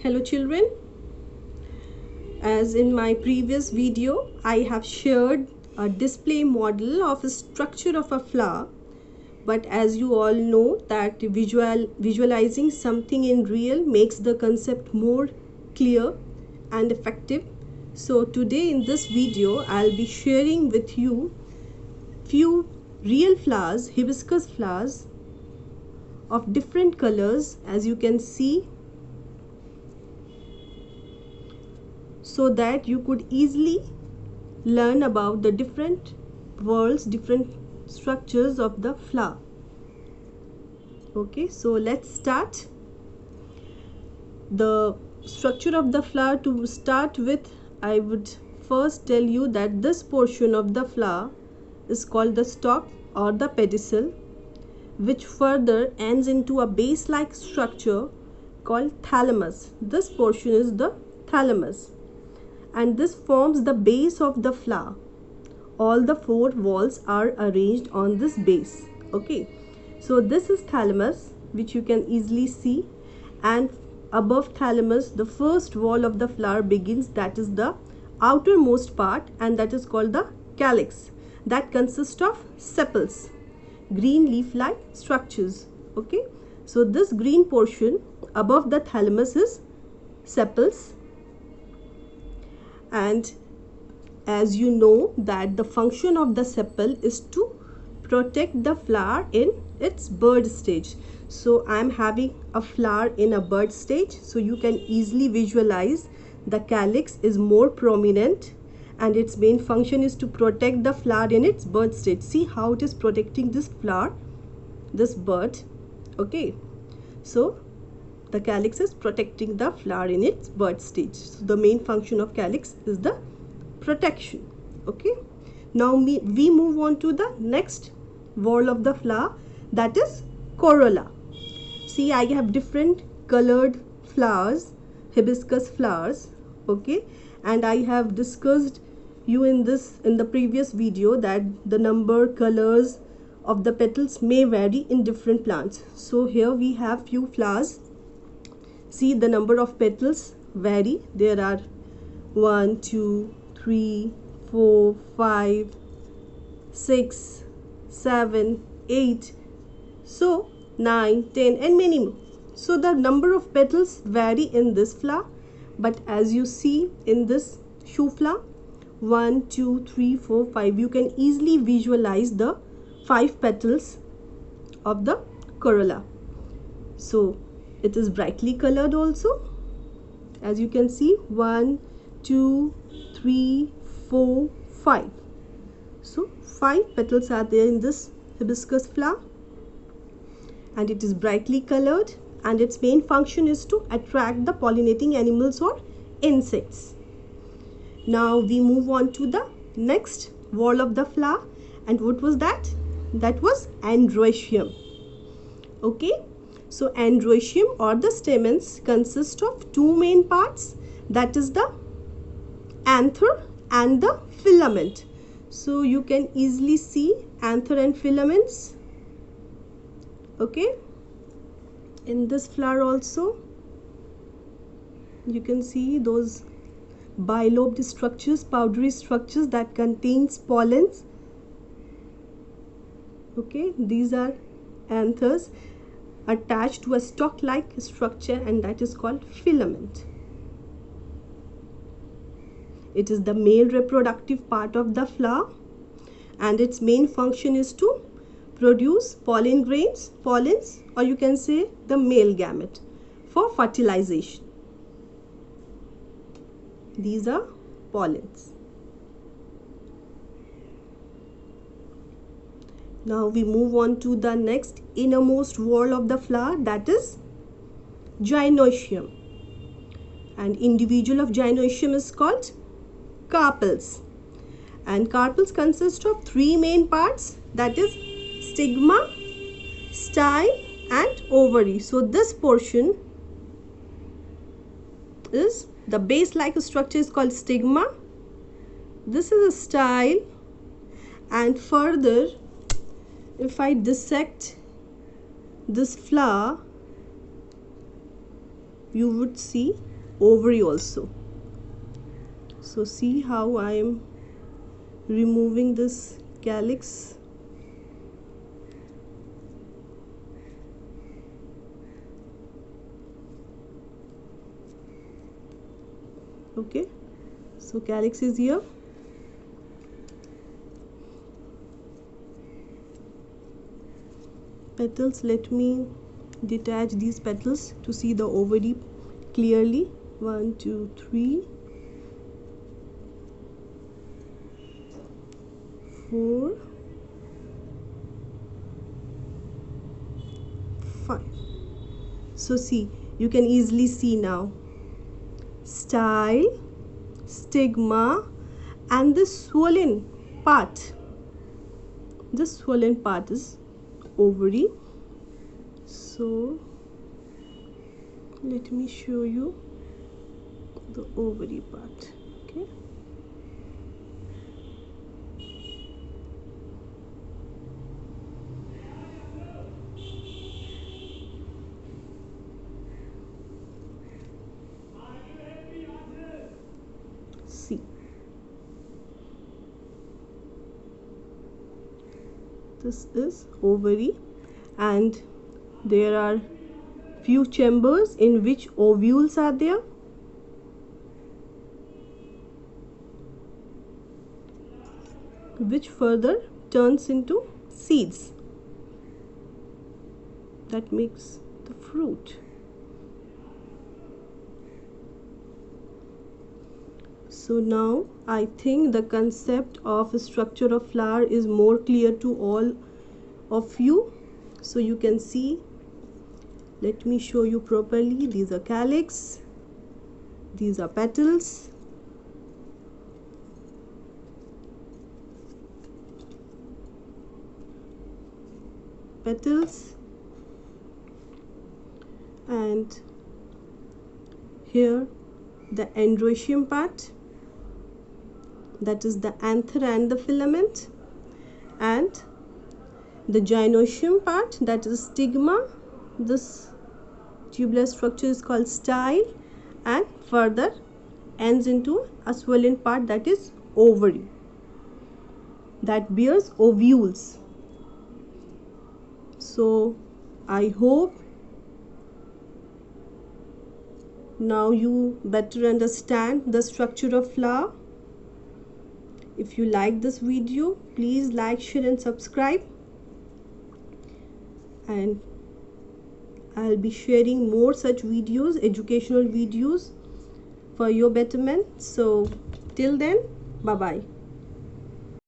Hello children, as in my previous video I have shared a display model of a structure of a flower, but as you all know that visualizing something in real makes the concept more clear and effective. So today in this video I'll be sharing with you few real flowers, hibiscus flowers of different colors, as you can see, so that you could easily learn about the different worlds, different structures of the flower. Okay, so let's start. The structure of the flower, to start with, I would first tell you that this portion of the flower is called the stalk or the pedicel, which further ends into a base-like structure called thalamus. This portion is the thalamus, and this forms the base of the flower. All the four walls are arranged on this base. Okay, so this is thalamus, which you can easily see, and above thalamus the first wall of the flower begins, that is the outermost part, and that is called the calyx, that consists of sepals, green leaf-like structures. Okay, so this green portion above the thalamus is sepals, and as you know that the function of the sepal is to protect the flower in its bud stage. So I am having a flower in a bud stage, so you can easily visualize the calyx is more prominent and its main function is to protect the flower in its bud stage. See how it is protecting this flower, this bud. Okay, so the calyx is protecting the flower in its bud stage. So the main function of calyx is the protection. Okay, now we move on to the next wall of the flower, that is corolla. See, I have different colored flowers, hibiscus flowers. Okay, and I have discussed you in the previous video that the number, colors of the petals may vary in different plants. So here we have few flowers. See, the number of petals vary. There are 1, 2, 3, 4, 5, 6, 7, 8, so 9, 10 and many more. So the number of petals vary in this flower, but as you see in this shoe flower, 1, 2, 3, 4, 5, you can easily visualize the 5 petals of the corolla. So it is brightly colored also, as you can see, 1, 2, 3, 4, 5. So 5 petals are there in this hibiscus flower, and it is brightly colored, and its main function is to attract the pollinating animals or insects. Now we move on to the next wall of the flower, and what was that? That was androecium. Okay, so androecium or the stamens consist of two main parts, that is the anther and the filament. So you can easily see anther and filaments. Okay, in this flower also you can see those bilobed structures, powdery structures that contains pollens. Okay, these are anthers attached to a stalk-like structure, and that is called filament. It is the male reproductive part of the flower, and its main function is to produce pollen grains, pollens, or you can say the male gamete for fertilization. These are pollens. Now we move on to the next innermost wall of the flower, that is gynoecium. And individual of gynoecium is called carpels. And carpels consist of three main parts, that is stigma, style and ovary. So this portion is the base-like structure is called stigma. This is a style, and further if I dissect this flower, you would see ovary also. So see how I am removing this calyx. Okay, so calyx is here. Petals, let me detach these petals to see the ovary clearly. 1 2 3 4 5. So see, you can easily see now style, stigma, and the swollen part. The swollen part is ovary. So let me show you the ovary part. Okay, see, this is ovary, and there are few chambers in which ovules are there. Which further turns into seeds that makes the fruit. So now I think the concept of structure of flower is more clear to all of you. So you can see, let me show you properly. These are calyx, these are petals, and here the androecium part, that is the anther and the filament, and the gynoecium part, that is stigma. This tubular structure is called style, and further ends into a swollen part, that is ovary, that bears ovules. So I hope now you better understand the structure of flower. If you like this video, please like, share and subscribe, and I'll be sharing more such videos, educational videos, for your betterment. So till then, bye bye.